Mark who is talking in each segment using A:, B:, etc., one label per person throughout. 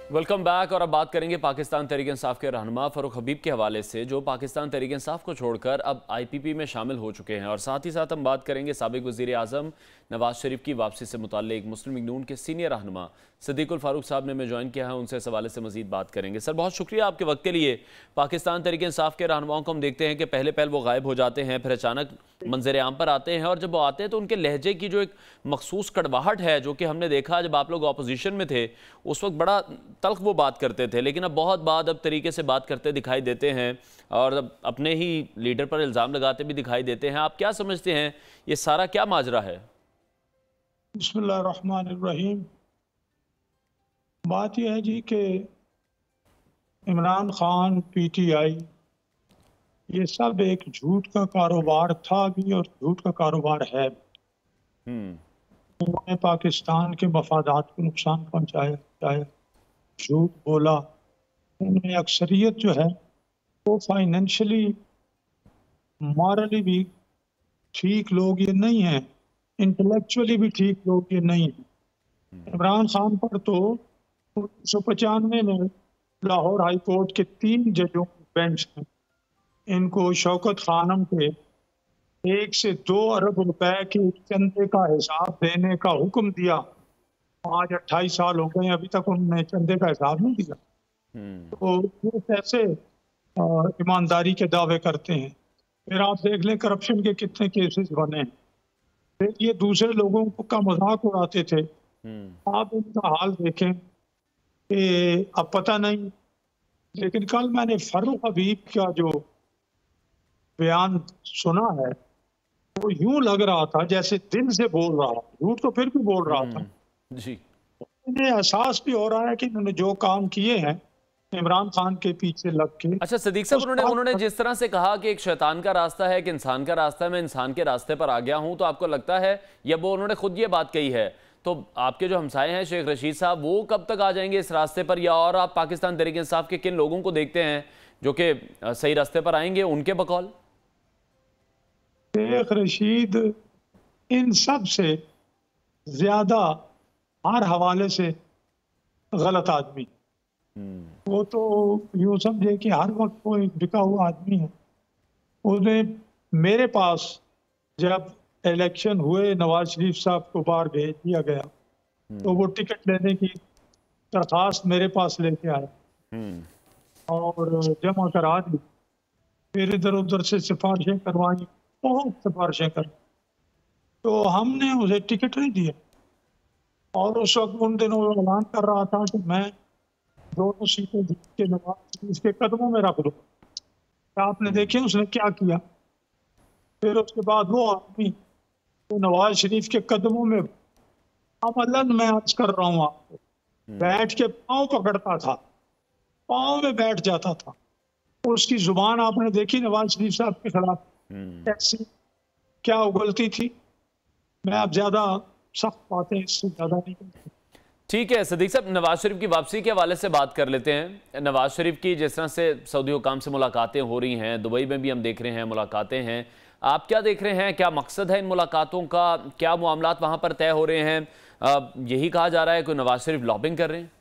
A: Welcome back. और अब बात करेंगे पाकिस्तान तहरीक इंसाफ के रहनुमा फ़ारूक हबीब के हवाले से, जो पाकिस्तान तहरीक इंसाफ को छोड़कर अब IPP में शामिल हो चुके हैं। और साथ ही साथ हम बात करेंगे साबिक वज़ीर आज़म नवाज शरीफ की वापसी से मुताल्लिक मुस्लिम लीग नून के सीनियर रहनुमा सिद्दीकुल फारूक साहब ने हमें ज्वाइन किया है, उनसे इस हवाले से मजीद बात करेंगे। सर, बहुत शुक्रिया आपके वक्त के लिए। पाकिस्तान तहरीक इंसाफ के रहनुमाओं को हम देखते हैं कि पहले पहल वो गायब हो जाते हैं, फिर अचानक मंजर आम पर आते हैं, और जब वो आते हैं तो उनके लहजे की जो एक मखसूस कड़वाहट है, जो कि हमने देखा जब आप लोग अपोजिशन में थे उस वक्त बड़ा तल्ख वो बात करते थे, लेकिन अब बहुत बाद अब तरीके से बात करते दिखाई देते हैं और अब अपने ही लीडर पर इल्ज़ाम लगाते भी दिखाई देते हैं। आप क्या समझते हैं, ये सारा क्या माजरा है?
B: बिस्मिल्लाहिर्रहमानिर्रहीम। बात यह है जी कि इमरान खान, PTI, ये सब एक झूठ का कारोबार था भी और झूठ का कारोबार है भी। उन्होंने पाकिस्तान के मफादात को नुकसान पहुंचाया, चाहे झूठ बोला। उनमें अक्सरियत जो है वो फाइनेंशियली, मॉरली भी ठीक लोग ये नहीं हैं, इंटेलेक्चुअली भी ठीक लोग ये नहीं हैं। इमरान खान पर तो 1995 में लाहौर हाई कोर्ट के 3 जजों की बेंच ने इनको शौकत खानम के 1 से 2 अरब रुपए के चंदे का हिसाब देने का हुक्म दिया। आज 28 साल हो गए, अभी तक उन्होंने चंदे का हिसाब नहीं दिया। तो वो कैसे ईमानदारी के दावे करते हैं? फिर आप देख लें करप्शन के कितने केसेस बने हैं। फिर ये दूसरे लोगों का मजाक उड़ाते थे। आप उनका हाल देखें कि अब पता नहीं। लेकिन कल मैंने फारूक हबीब का जो बयान सुना है, वो यूं लग रहा था जैसे दिल से बोल रहा, झूठ तो फिर भी बोल रहा था
A: जी।
B: इन्हें एहसास भी हो रहा है कि इन्होंने जो काम किए हैं इमरान खान के पीछे लग के।
A: अच्छा सदीक साहब, उन्होंने जिस तरह से कहा कि एक शैतान का रास्ता है, एक इंसान का रास्ता है, मैं इंसान के रास्ते पर आ गया हूं, तो आपको लगता है, या वो उन्होंने खुद ये बात कही है, तो आपके जो हमसाए हैं शेख रशीद साहब, वो कब तक आ जाएंगे इस रास्ते पर? या और आप पाकिस्तान तहरीक इंसाफ के किन लोगों को देखते हैं जो कि सही रास्ते पर आएंगे उनके बकौल?
B: शेख रशीद इन सब से ज्यादा हर हवाले से गलत आदमी। वो तो यूं समझे कि हर वक्त वो एक बिका हुआ आदमी है। उसने मेरे पास जब इलेक्शन हुए, नवाज शरीफ साहब को बाहर भेज दिया गया, तो वो टिकट लेने की दरखास्त मेरे पास लेके आया और जमा करा दी। फिर इधर उधर से सिफारिशें करवाई, बहुत सिफारिशें कर, तो हमने उसे टिकट नहीं दिया। और उस वक्त उन दिनों वो ऐलान कर रहा था कि मैं दोनों सीटें जीत के नवाज शरीफ के कदमों में रख दूँ। आपने देखे उसने क्या किया। फिर उसके बाद वो आदमी तो नवाज शरीफ के कदमों में अमलन, मैं अर्ज कर रहा हूँ आपको, बैठ के पाँव पकड़ता था, पाँव में बैठ जाता था। उसकी जुबान आपने देखी नवाज शरीफ साहब के खिलाफ कैसी क्या उगलती थी। मैं अब ज्यादा सख्त बातें इससे ज्यादा नहीं करती।
A: ठीक है सदीक साहब, नवाज शरीफ की वापसी के हवाले से बात कर लेते हैं। नवाज शरीफ की जिस तरह से सऊदी हुकाम से मुलाकातें हो रही हैं, दुबई में भी हम देख रहे हैं मुलाकातें हैं, आप क्या देख रहे हैं? क्या मकसद है इन मुलाकातों का? क्या मामलात वहां पर तय हो रहे हैं? यही कहा जा रहा है कि नवाज शरीफ लॉबिंग कर रहे हैं।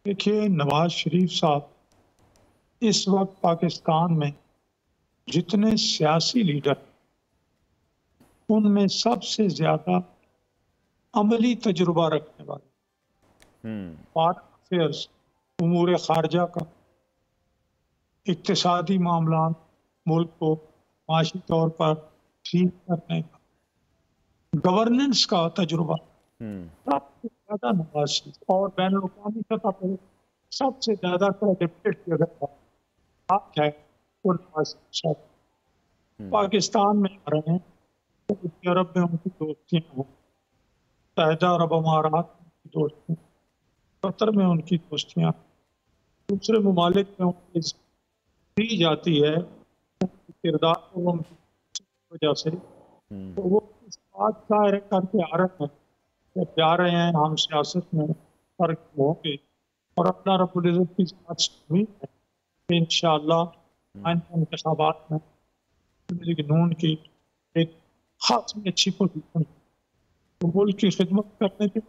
B: देखिए, नवाज शरीफ साहब इस वक्त पाकिस्तान में जितने सियासी लीडर, उनमें सबसे ज्यादा अमली तजुर्बा रखने वाले, फॉरेन अफेयर्स, उमूर खारजा का, इक्तिसादी मामला, मुल्क को माशी तौर पर ठीक करने का, गवर्नेंस का तजुर्बा सबसे ज्यादा नवाज शरीफ। और बैन अवी सतह पर सबसे ज्यादा क्रेडिबिलिटी अगर बात है तो नवाज शरीफ साहब पाकिस्तान में आ रहे हैं। सऊदी अरब में उनकी दोस्तियां हों, मुत्तहिदा अरब अमारात में उनकी दोस्तियां, कतर में उनकी दोस्तियां, दूसरे ममालिक में उनकी दी जाती है किरदार को उनकी वजह से। तो वो इस बात का करके आ रहे हैं, जब जा रहे हैं हम सियासत में फर्क होंगे। और अल्लाह रब्बुल इज्जत की बात उम्मीद है कि इंशाअल्लाह इंतखाबात में लीग नून की एक खास अच्छी पोजीशन, तो मुल्क की खिदमत करने के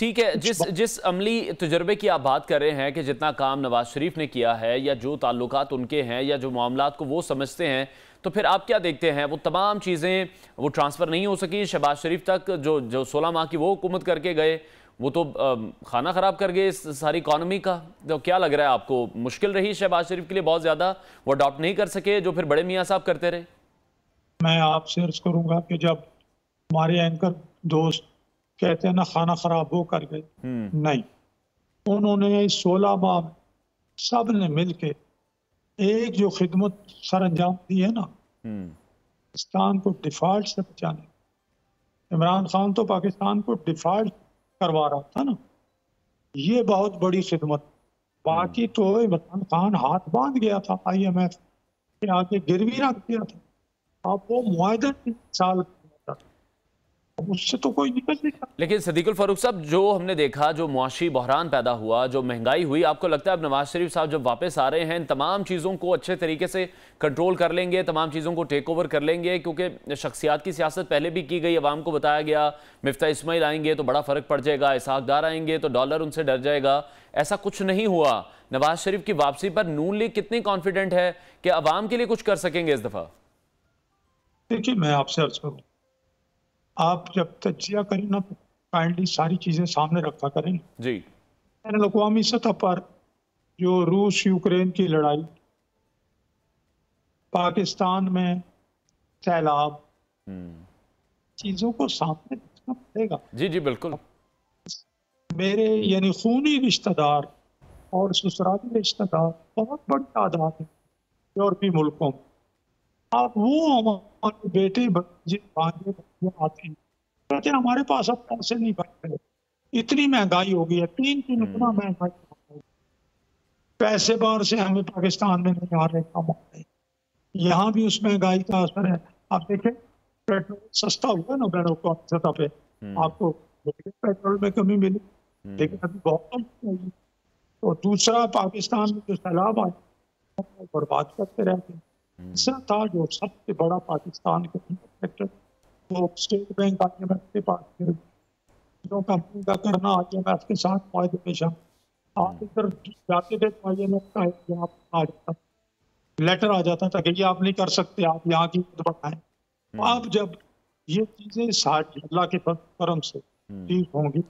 A: ठीक है, जिस अमली तजुर्बे की आप बात कर रहे हैं कि जितना काम नवाज शरीफ ने किया है या जो ताल्लुकात उनके हैं या जो मामलात को वो समझते हैं, तो फिर आप क्या देखते हैं वो तमाम चीज़ें वो ट्रांसफ़र नहीं हो सकी शहबाज शरीफ तक, जो 16 माह की वो हुकूमत करके गए, वो तो खाना ख़राब कर गए इस सारी इकॉनमी का। तो क्या लग रहा है आपको, मुश्किल रही शहबाज शरीफ के लिए बहुत ज़्यादा, वो अडॉप्ट नहीं कर सके जो फिर बड़े मियाँ साहब करते रहे?
B: मैं आपसे अर्ज करूंगा कि जब हमारे एंकर दोस्त कहते हैं ना खाना खराब वो कर गए, नहीं, उन्होंने 16 माह में सब ने मिलके एक जो खिदमत सर अंजाम दी है ना पाकिस्तान को डिफॉल्ट से बचाने। इमरान खान तो पाकिस्तान को डिफॉल्ट करवा रहा था ना, ये बहुत बड़ी खिदमत। बाकी तो इमरान खान हाथ बांध गया था IMF के आगे, गिरवी रख दिया था। अब वो मुआहदा 3 साल का था, उससे तो कोई निकल नहीं सकता।
A: लेकिन सदीकुल फारूक साहब, जो हमने देखा, जो मुआशी बहरान पैदा हुआ, जो महंगाई हुई, आपको लगता है अब नवाज शरीफ साहब जब वापस आ रहे हैं इन तमाम चीज़ों को अच्छे तरीके से कंट्रोल कर लेंगे, तमाम चीज़ों को टेक ओवर कर लेंगे? क्योंकि शख्सियात की सियासत पहले भी की गई, अवाम को बताया गया मिफ्ता इस्माइल आएंगे तो बड़ा फ़र्क पड़ जाएगा, इसहाक डार आएंगे तो डॉलर उनसे डर जाएगा। ऐसा कुछ नहीं हुआ। नवाज शरीफ की वापसी पर नून लीग कितनी कॉन्फिडेंट है कि अवाम के लिए कुछ कर सकेंगे इस दफ़ा?
B: देखिए, मैं आपसे अर्ज करूँ, आप जब तजिया करें ना तो काइंडली सारी चीजें सामने रखा करें
A: जी।
B: बैनुल अक़वामी सतह पर जो रूस यूक्रेन की लड़ाई, पाकिस्तान में सैलाब, चीजों को सामने रखना पड़ेगा।
A: जी जी बिल्कुल।
B: मेरे यानी खूनी रिश्तेदार और ससुराली रिश्तेदार बहुत बड़ी तादाद है यूरोपीय मुल्कों में। अब वो हमारे बेटे भांजे आते हैं, कहते हैं हमारे पास अब पैसे नहीं बच रहे, इतनी महंगाई हो गई है, 3 गुना महंगाई हो गई, पैसे बाहर से हमें पाकिस्तान में नहीं आ रहे, कम आ रहे। यहाँ भी उस महंगाई का असर है। आप देखें पेट्रोल सस्ता हुआ ना बैन अवी सतह पे, आपको पेट्रोल में कमी मिली, लेकिन अभी बहुत कम चाहिए। तो दूसरा, पाकिस्तान में जो सैलाब आए बर्बाद करते रहते हैं। तीसरा था जो सबसे बड़ा पाकिस्तान के सेक्टर, वो स्टेट बैंक IMF के पास जो कंपनी का करना IMF के साथ फायदे में शामिल। आप इधर जाते थे तो IMF का आ जाता, लेटर आ जाता था कि ये आप नहीं कर सकते, आप यहाँ की बढ़ाएं। अब जब ये चीजें सारी अल्लाह के करम से ठीक होंगी,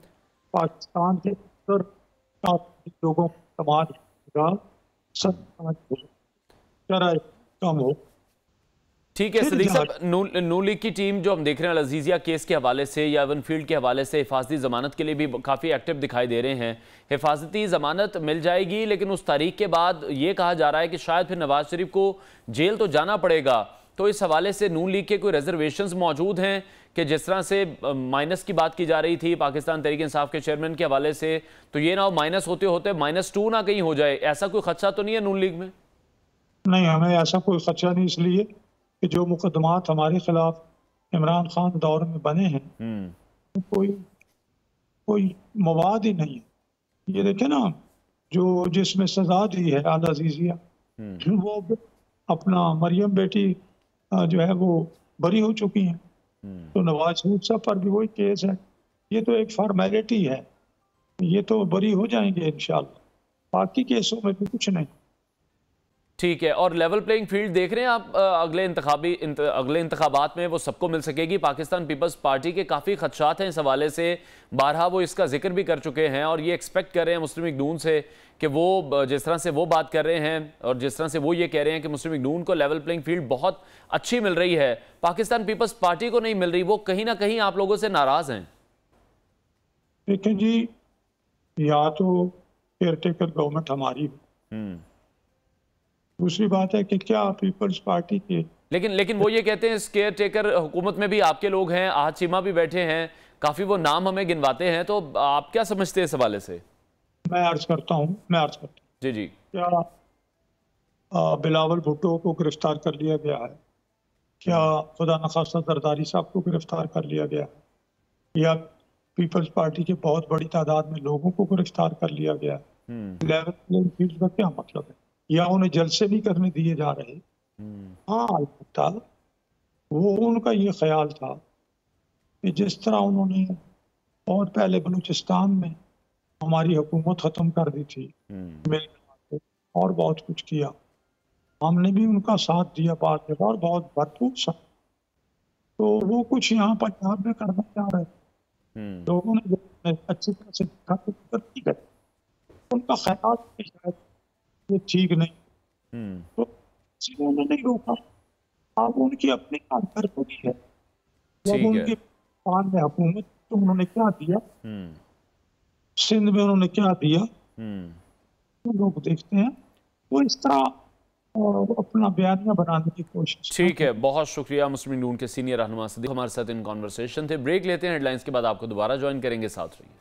B: पाकिस्तान के अंदर लोगों को समाज कम हो।
A: ठीक है सदीक साहब, नून लीग की टीम जो हम देख रहे हैं अजीजिया केस के हवाले से या एवन फील्ड के हवाले से हिफाजती ज़मानत के लिए भी काफ़ी एक्टिव दिखाई दे रहे हैं। हिफाजती ज़मानत मिल जाएगी, लेकिन उस तारीख के बाद ये कहा जा रहा है कि शायद फिर नवाज शरीफ को जेल तो जाना पड़ेगा। तो इस हवाले से नून लीग के कोई रिजर्वेशंस मौजूद हैं कि जिस तरह से माइनस की बात की जा रही थी पाकिस्तान तहरीक इंसाफ के चेयरमैन के हवाले से, तो ये ना हो माइनस होते होते -2 ना कहीं हो जाए, ऐसा कोई खदशा तो नहीं है नून लीग में?
B: नहीं, हमें ऐसा कोई खदशा नहीं, इसलिए कि जो मुकदमात हमारे खिलाफ इमरान खान दौर में बने हैं कोई मवाद ही नहीं है। ये देखे ना, जो जिसमें सजा दी है अल अजीजिया, वो अपना मरियम बेटी जो है वो बरी हो चुकी हैं। तो नवाज शरीफ साहब पर भी वही केस है। ये तो एक फॉर्मेलिटी है, ये तो बरी हो जाएंगे इंशाल्लाह, बाकी केसों में भी कुछ नहीं।
A: ठीक है, और लेवल प्लेइंग फील्ड देख रहे हैं आप अगले इंतखाबात में वो सबको मिल सकेगी? पाकिस्तान पीपल्स पार्टी के काफ़ी खदशात हैं इस हवाले से, बारहा वो इसका जिक्र भी कर चुके हैं और ये एक्सपेक्ट कर रहे हैं मुस्लिम लीग नून से कि वो जिस तरह से वो बात कर रहे हैं और जिस तरह से वो ये कह रहे हैं कि मुस्लिम लीग नून को लेवल प्लेइंग फील्ड बहुत अच्छी मिल रही है, पाकिस्तान पीपल्स पार्टी को नहीं मिल रही, वो कहीं ना कहीं आप लोगों से नाराज़ हैं।
B: देखिए जी, या तो केयर टेकर गवर्नमेंट हमारी, दूसरी बात है कि क्या पीपल्स पार्टी के,
A: लेकिन वो ये कहते हैं केयर टेकर हुकूमत में भी आपके लोग हैं, आहत चीमा भी बैठे हैं, काफ़ी वो नाम हमें गिनवाते हैं, तो आप क्या समझते हैं इस हवाले से?
B: मैं अर्ज करता हूँ
A: जी जी।
B: क्या बिलावल भुट्टो को गिरफ्तार कर लिया गया है? क्या खुदा न खास्ता जरदारी साहब को गिरफ्तार कर लिया गया है? या पीपल्स पार्टी के बहुत बड़ी तादाद में लोगों को गिरफ्तार कर लिया गया है? लेवल प्लेइंग फील्ड का क्या मतलब है? या उन्हें जलसे नहीं करने दिए जा रहे? हाँ, अलबत्ता वो उनका ये ख्याल था कि जिस तरह उन्होंने और पहले बलूचिस्तान में हमारी हुकूमत ख़त्म कर दी थी, मिल और बहुत कुछ किया। हमने भी उनका साथ दिया बाद में और बहुत भरपूर साथ। तो वो कुछ यहाँ पंजाब में करना चाह रहे हैं। लोगों ने अच्छी तरह से देखा तो ठीक है, उनका ख्याल है शायद ये ठीक नहीं, तो इसलिए उन्होंने नहीं रोका। अब उनकी अपनी कारकर्दगी है। जब
A: ठीक है।
B: उनके पान में हुकूमत तो उन्होंने क्या दिया, सिंध में उन्होंने क्या दिया, तो लोग देखते हैं। वो इस तरह अपना बयानिया बनाने की कोशिश।
A: ठीक है, बहुत शुक्रिया। मुस्लिम लीग नून के सीनियर रहनुमा सदीक हमारे साथ इन कॉन्वर्सेशन थे। ब्रेक लेते हैं, हेडलाइंस के बाद आपको दोबारा ज्वाइन करेंगे, साथ रहिए।